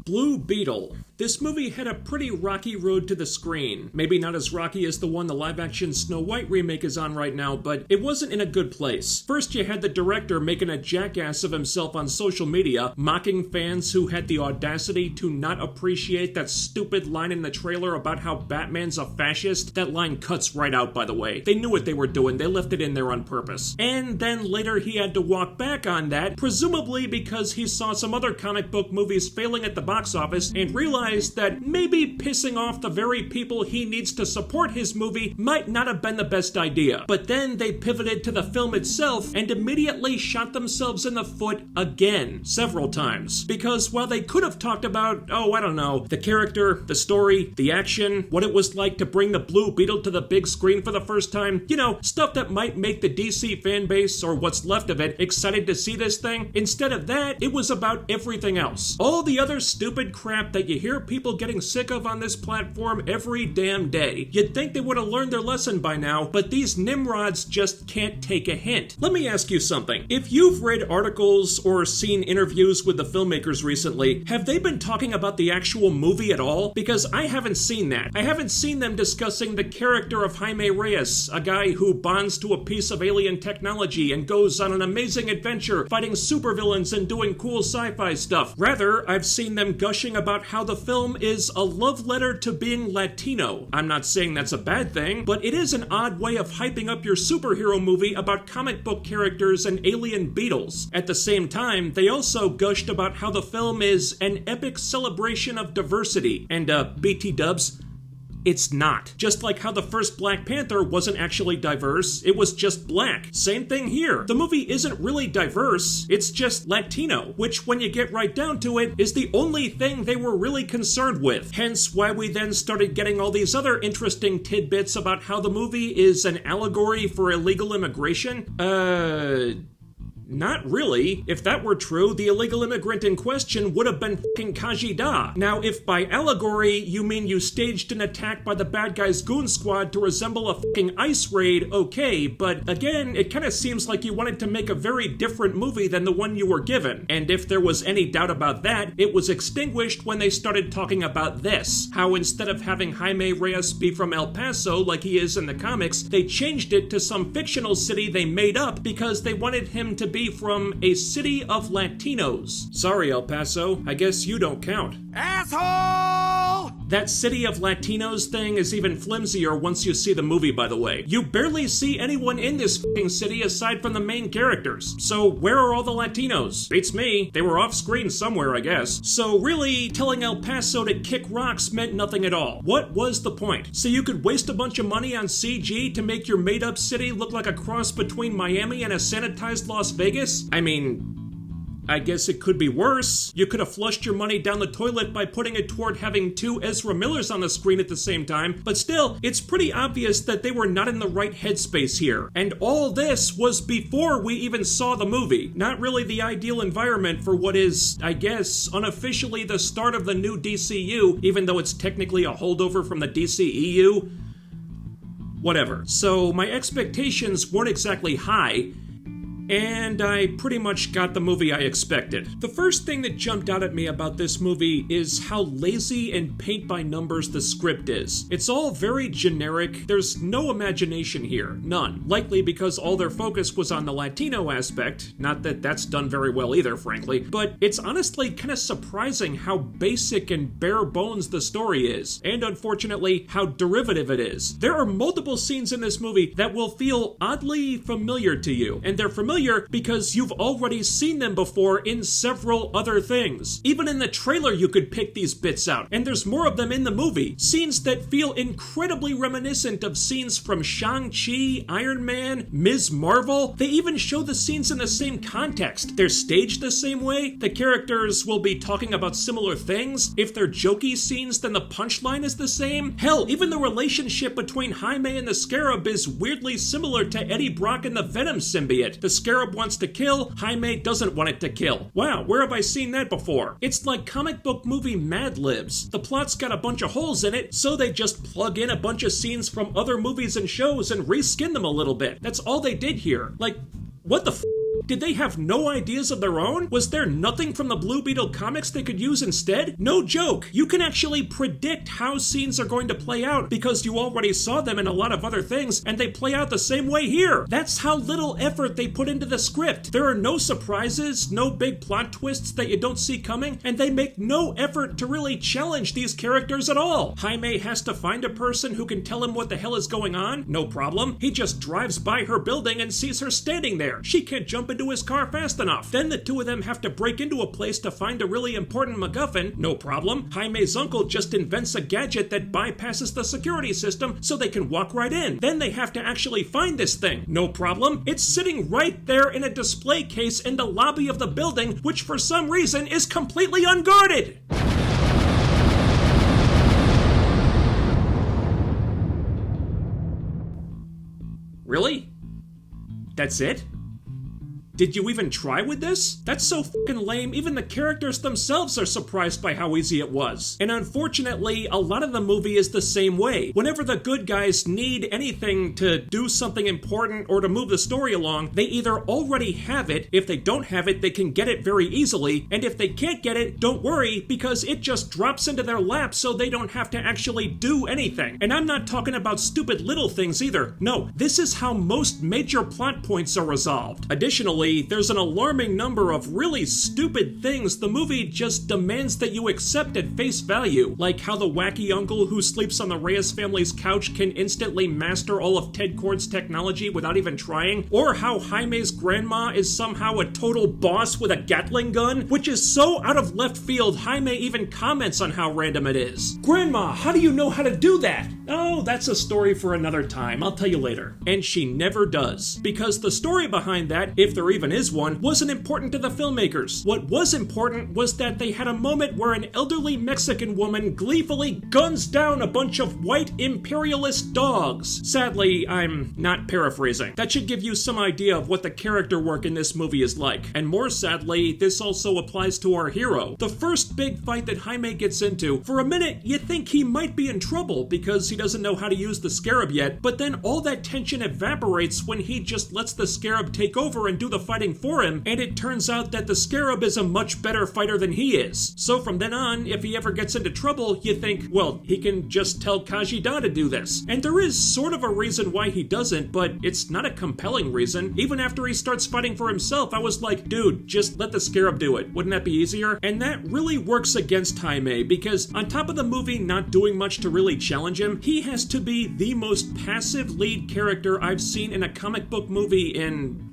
Blue Beetle. This movie had a pretty rocky road to the screen. Maybe not as rocky as the one the live-action Snow White remake is on right now, but it wasn't in a good place. First, you had the director making a jackass of himself on social media, mocking fans who had the audacity to not appreciate that stupid line in the trailer about how Batman's a fascist. That line cuts right out, by the way. They knew what they were doing. They left it in there on purpose. And then later he had to walk back on that, presumably because he saw some other comic book movies failing at the box office and realized that maybe pissing off the very people he needs to support his movie might not have been the best idea. But then they pivoted to the film itself and immediately shot themselves in the foot again, several times. Because while they could have talked about, I don't know, the character, the story, the action, what it was like to bring the Blue Beetle to the big screen for the first time, stuff that might make the DC fanbase, or what's left of it, excited to see this thing, instead of that, it was about everything else. All the other stupid crap that you hear people getting sick of on this platform every damn day. You'd think they would have learned their lesson by now, but these nimrods just can't take a hint. Let me ask you something. If you've read articles or seen interviews with the filmmakers recently, have they been talking about the actual movie at all? Because I haven't seen that. I haven't seen them discussing the character of Jaime Reyes, a guy who bonds to a piece of alien technology and goes on an amazing adventure fighting supervillains and doing cool sci-fi stuff. Rather, I've seen them gushing about how the film is a love letter to being Latino. I'm not saying that's a bad thing, but it is an odd way of hyping up your superhero movie about comic book characters and alien beetles. At the same time, they also gushed about how the film is an epic celebration of diversity. And BT dubs, it's not. Just like how the first Black Panther wasn't actually diverse, it was just black. Same thing here. The movie isn't really diverse, it's just Latino, which when you get right down to it, is the only thing they were really concerned with. Hence why we then started getting all these other interesting tidbits about how the movie is an allegory for illegal immigration. Not really. If that were true, the illegal immigrant in question would have been f***ing Kajida. Now, if by allegory you mean you staged an attack by the bad guys' goon squad to resemble a f***ing ice raid, okay, but again, it kinda seems like you wanted to make a very different movie than the one you were given. And if there was any doubt about that, it was extinguished when they started talking about this. How instead of having Jaime Reyes be from El Paso like he is in the comics, they changed it to some fictional city they made up because they wanted him to be from a city of Latinos. Sorry, El Paso, I guess you don't count. Asshole! That city of Latinos thing is even flimsier once you see the movie, by the way. You barely see anyone in this f***ing city aside from the main characters. So where are all the Latinos? Beats me. They were off screen somewhere, I guess. So really, telling El Paso to kick rocks meant nothing at all. What was the point? So you could waste a bunch of money on CG to make your made-up city look like a cross between Miami and a sanitized Las Vegas? I mean, I guess it could be worse. You could have flushed your money down the toilet by putting it toward having two Ezra Millers on the screen at the same time, but still, it's pretty obvious that they were not in the right headspace here. And all this was before we even saw the movie. Not really the ideal environment for what is, I guess, unofficially the start of the new DCEU, even though it's technically a holdover from the DCEU. Whatever. So my expectations weren't exactly high, and I pretty much got the movie I expected. The first thing that jumped out at me about this movie is how lazy and paint-by-numbers the script is. It's all very generic. There's no imagination here. None. Likely because all their focus was on the Latino aspect. Not that that's done very well either, frankly. But it's honestly kind of surprising how basic and bare bones the story is. And unfortunately, how derivative it is. There are multiple scenes in this movie that will feel oddly familiar to you. And they're familiar because you've already seen them before in several other things. Even in the trailer you could pick these bits out, and there's more of them in the movie. Scenes that feel incredibly reminiscent of scenes from Shang-Chi, Iron Man, Ms. Marvel. They even show the scenes in the same context. They're staged the same way. The characters will be talking about similar things. If they're jokey scenes, then the punchline is the same. Hell, even the relationship between Jaime and the Scarab is weirdly similar to Eddie Brock and the Venom symbiote. The Scarab wants to kill, Jaime doesn't want it to kill. Wow, where have I seen that before? It's like comic book movie Mad Libs. The plot's got a bunch of holes in it, so they just plug in a bunch of scenes from other movies and shows and reskin them a little bit. That's all they did here. Like, what the f***? Did they have no ideas of their own? Was there nothing from the Blue Beetle comics they could use instead? No joke. You can actually predict how scenes are going to play out because you already saw them in a lot of other things, and they play out the same way here. That's how little effort they put into the script. There are no surprises, no big plot twists that you don't see coming, and they make no effort to really challenge these characters at all. Jaime has to find a person who can tell him what the hell is going on. No problem. He just drives by her building and sees her standing there. She can't jump into his car fast enough. Then the two of them have to break into a place to find a really important MacGuffin. No problem. Jaime's uncle just invents a gadget that bypasses the security system so they can walk right in. Then they have to actually find this thing. No problem. It's sitting right there in a display case in the lobby of the building, which for some reason is completely unguarded. Really? That's it? Did you even try with this? That's so fucking lame, even the characters themselves are surprised by how easy it was. And unfortunately, a lot of the movie is the same way. Whenever the good guys need anything to do something important or to move the story along, they either already have it, if they don't have it, they can get it very easily, and if they can't get it, don't worry, because it just drops into their lap so they don't have to actually do anything. And I'm not talking about stupid little things either. No, this is how most major plot points are resolved. Additionally, there's an alarming number of really stupid things the movie just demands that you accept at face value, like how the wacky uncle who sleeps on the Reyes family's couch can instantly master all of Ted Kord's technology without even trying, or how Jaime's grandma is somehow a total boss with a Gatling gun, which is so out of left field Jaime even comments on how random it is. Grandma, how do you know how to do that? Oh, that's a story for another time, I'll tell you later. And she never does, because the story behind that, if there even is one, wasn't important to the filmmakers. What was important was that they had a moment where an elderly Mexican woman gleefully guns down a bunch of white imperialist dogs. Sadly, I'm not paraphrasing. That should give you some idea of what the character work in this movie is like. And more sadly, this also applies to our hero. The first big fight that Jaime gets into, for a minute you think he might be in trouble because he doesn't know how to use the scarab yet, but then all that tension evaporates when he just lets the scarab take over and do the fighting for him, and it turns out that the scarab is a much better fighter than he is. So from then on, if he ever gets into trouble, you think, well, he can just tell Kajida to do this. And there is sort of a reason why he doesn't, but it's not a compelling reason. Even after he starts fighting for himself, I was like, dude, just let the scarab do it. Wouldn't that be easier? And that really works against Jaime, because on top of the movie not doing much to really challenge him, he has to be the most passive lead character I've seen in a comic book movie in...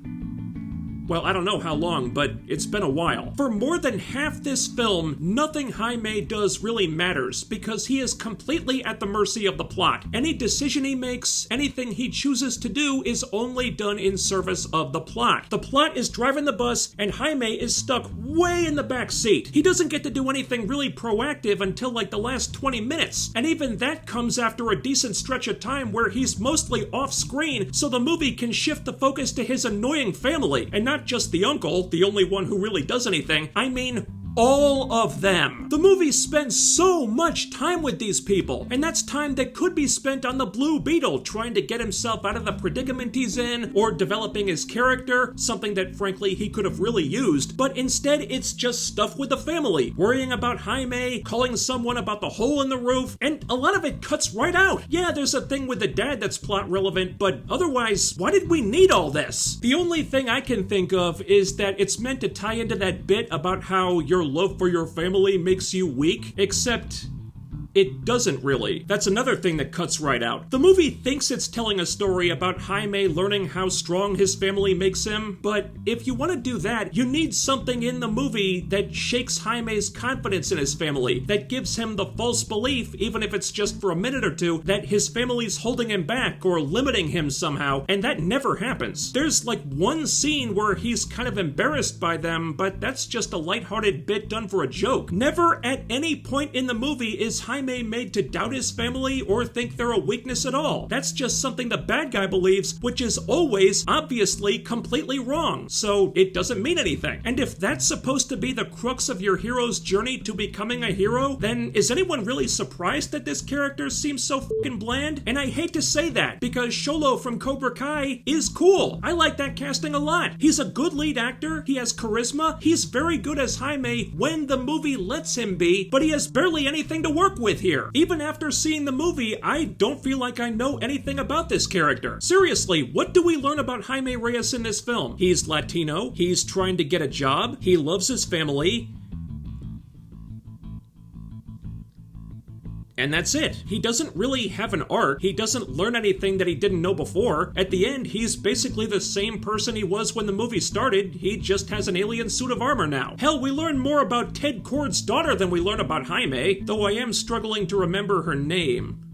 well, I don't know how long, but it's been a while. For more than half this film, nothing Jaime does really matters because he is completely at the mercy of the plot. Any decision he makes, anything he chooses to do is only done in service of the plot. The plot is driving the bus and Jaime is stuck way in the back seat. He doesn't get to do anything really proactive until like the last 20 minutes. And even that comes after a decent stretch of time where he's mostly off screen so the movie can shift the focus to his annoying family and not just the uncle, the only one who really does anything. I mean, all of them. The movie spends so much time with these people, and that's time that could be spent on the Blue Beetle trying to get himself out of the predicament he's in, or developing his character, something that frankly he could have really used, but instead it's just stuff with the family, worrying about Jaime, calling someone about the hole in the roof, and a lot of it cuts right out. Yeah, there's a thing with the dad that's plot relevant, but otherwise, why did we need all this? The only thing I can think of is that it's meant to tie into that bit about how your love for your family makes you weak, except it doesn't really. That's another thing that cuts right out. The movie thinks it's telling a story about Jaime learning how strong his family makes him, but if you want to do that, you need something in the movie that shakes Jaime's confidence in his family, that gives him the false belief, even if it's just for a minute or two, that his family's holding him back or limiting him somehow, and that never happens. There's like one scene where he's kind of embarrassed by them, but that's just a lighthearted bit done for a joke. Never at any point in the movie is Jaime Jaime made to doubt his family or think they're a weakness at all. That's just something the bad guy believes, which is always, obviously, completely wrong. So it doesn't mean anything. And if that's supposed to be the crux of your hero's journey to becoming a hero, then is anyone really surprised that this character seems so fucking bland? And I hate to say that, because Xolo from Cobra Kai is cool. I like that casting a lot. He's a good lead actor, he has charisma, he's very good as Jaime when the movie lets him be, but he has barely anything to work with here. Even after seeing the movie, I don't feel like I know anything about this character. Seriously, what do we learn about Jaime Reyes in this film? He's Latino, he's trying to get a job, he loves his family, and that's it. He doesn't really have an arc. He doesn't learn anything that he didn't know before. At the end, he's basically the same person he was when the movie started. He just has an alien suit of armor now. Hell, we learn more about Ted Kord's daughter than we learn about Jaime, though I am struggling to remember her name.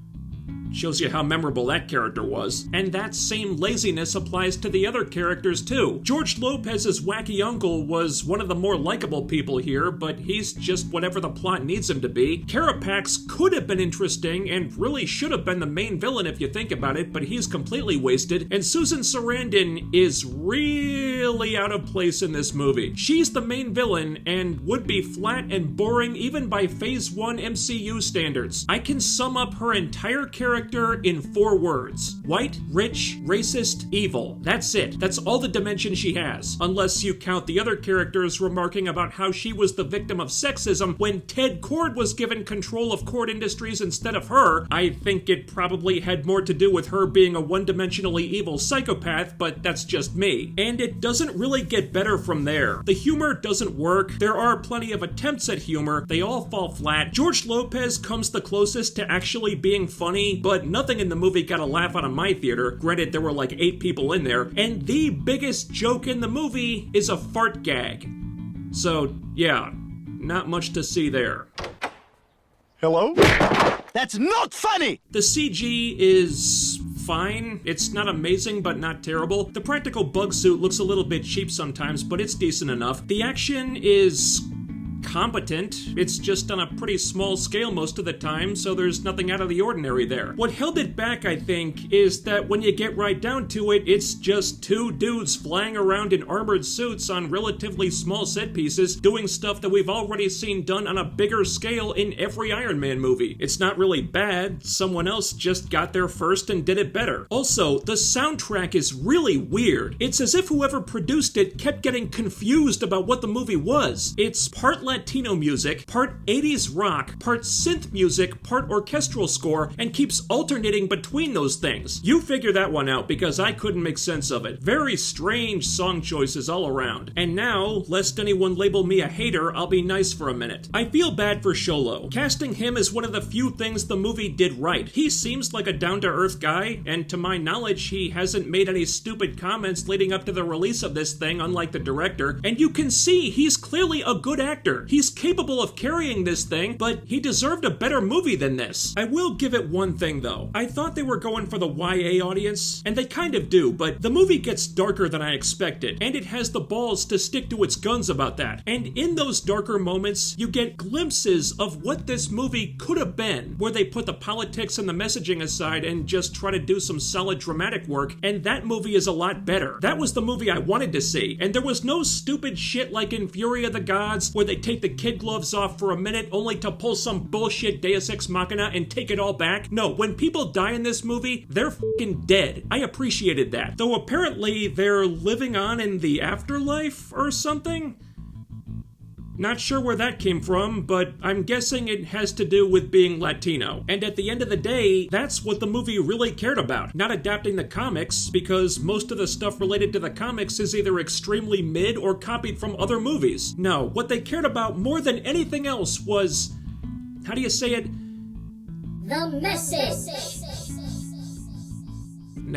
Shows you how memorable that character was. And that same laziness applies to the other characters too. George Lopez's wacky uncle was one of the more likable people here, but he's just whatever the plot needs him to be. Carapax could have been interesting and really should have been the main villain if you think about it, but he's completely wasted. And Susan Sarandon is really out of place in this movie. She's the main villain and would be flat and boring even by Phase 1 MCU standards. I can sum up her entire character in 4 words. White, rich, racist, evil. That's it. That's all the dimension she has. Unless you count the other characters remarking about how she was the victim of sexism when Ted Kord was given control of Kord Industries instead of her. I think it probably had more to do with her being a one-dimensionally evil psychopath, but that's just me. And it doesn't really get better from there. The humor doesn't work. There are plenty of attempts at humor. They all fall flat. George Lopez comes the closest to actually being funny, but nothing in the movie got a laugh out of my theater. Granted, there were like 8 people in there, and the biggest joke in the movie is a fart gag. So, yeah, not much to see there. Hello? That's not funny! The CG is fine. It's not amazing, but not terrible. The practical bug suit looks a little bit cheap sometimes, but it's decent enough. The action is competent. It's just on a pretty small scale most of the time, so there's nothing out of the ordinary there. What held it back, I think, is that when you get right down to it, it's just 2 dudes flying around in armored suits on relatively small set pieces, doing stuff that we've already seen done on a bigger scale in every Iron Man movie. It's not really bad. Someone else just got there first and did it better. Also, the soundtrack is really weird. It's as if whoever produced it kept getting confused about what the movie was. It's part Latino music, part 80s rock, part synth music, part orchestral score, and keeps alternating between those things. You figure that one out, because I couldn't make sense of it. Very strange song choices all around. And now, lest anyone label me a hater, I'll be nice for a minute. I feel bad for Xolo. Casting him is one of the few things the movie did right. He seems like a down-to-earth guy, and to my knowledge, he hasn't made any stupid comments leading up to the release of this thing, unlike the director, and you can see he's clearly a good actor. He's capable of carrying this thing, but he deserved a better movie than this. I will give it one thing though. I thought they were going for the YA audience, and they kind of do, but the movie gets darker than I expected, and it has the balls to stick to its guns about that. And in those darker moments, you get glimpses of what this movie could have been, where they put the politics and the messaging aside and just try to do some solid dramatic work, and that movie is a lot better. That was the movie I wanted to see, and there was no stupid shit like in Fury of the Gods, where they take the kid gloves off for a minute only to pull some bullshit Deus Ex Machina and take it all back. No, when people die in this movie, they're fucking dead. I appreciated that. Though apparently they're living on in the afterlife or something? Not sure where that came from, but I'm guessing it has to do with being Latino. And at the end of the day, that's what the movie really cared about. Not adapting the comics, because most of the stuff related to the comics is either extremely mid or copied from other movies. No, what they cared about more than anything else was... how do you say it? The message.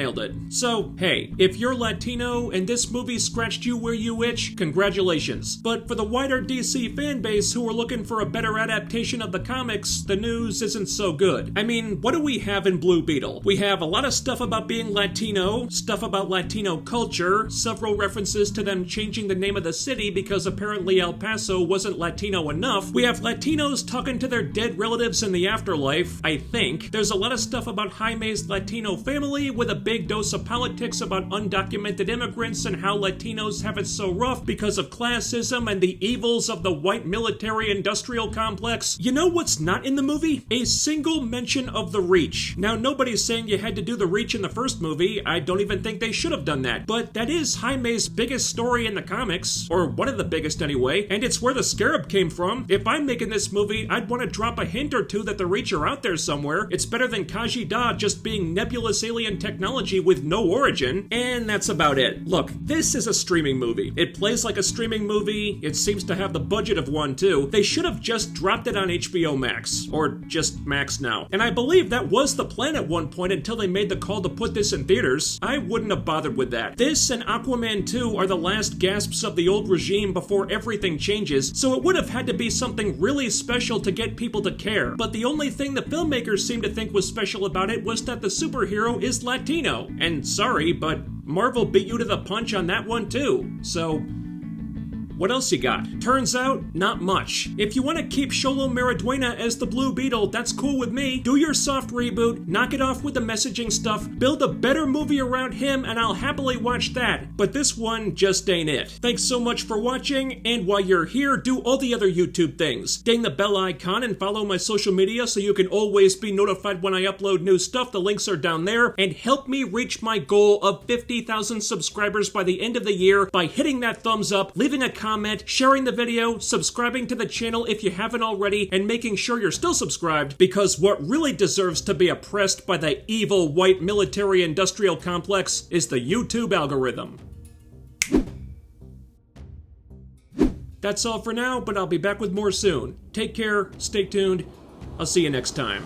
nailed it. So, hey, if you're Latino and this movie scratched you where you itch, congratulations. But for the wider DC fanbase who are looking for a better adaptation of the comics, the news isn't so good. I mean, what do we have in Blue Beetle? We have a lot of stuff about being Latino, stuff about Latino culture, several references to them changing the name of the city because apparently El Paso wasn't Latino enough. We have Latinos talking to their dead relatives in the afterlife, I think. There's a lot of stuff about Jaime's Latino family with a big dose of politics about undocumented immigrants and how Latinos have it so rough because of classism and the evils of the white military-industrial complex. You know what's not in the movie? A single mention of the Reach. Now, nobody's saying you had to do the Reach in the first movie. I don't even think they should have done that. But that is Jaime's biggest story in the comics, or one of the biggest anyway, and it's where the Scarab came from. If I'm making this movie, I'd want to drop a hint or two that the Reach are out there somewhere. It's better than Khajiit just being nebulous alien technology with no origin. And that's about it. Look, this is a streaming movie. It plays like a streaming movie. It seems to have the budget of one too. They should have just dropped it on HBO Max, or just Max now. And I believe that was the plan at one point until they made the call to put this in theaters. I wouldn't have bothered with that. This and Aquaman 2 are the last gasps of the old regime before everything changes, so it would have had to be something really special to get people to care. But the only thing the filmmakers seemed to think was special about it was that the superhero is Latino. And sorry, but Marvel beat you to the punch on that one too. So, what else you got? Turns out, not much. If you want to keep Xolo Maridueña as the Blue Beetle, that's cool with me. Do your soft reboot, knock it off with the messaging stuff, build a better movie around him, and I'll happily watch that. But this one just ain't it. Thanks so much for watching, and while you're here, do all the other YouTube things. Ding the bell icon and follow my social media so you can always be notified when I upload new stuff. The links are down there. And help me reach my goal of 50,000 subscribers by the end of the year by hitting that thumbs up, leaving a comment, sharing the video, subscribing to the channel if you haven't already, and making sure you're still subscribed, because what really deserves to be oppressed by the evil white military-industrial complex is the YouTube algorithm. That's all for now, but I'll be back with more soon. Take care, stay tuned, I'll see you next time.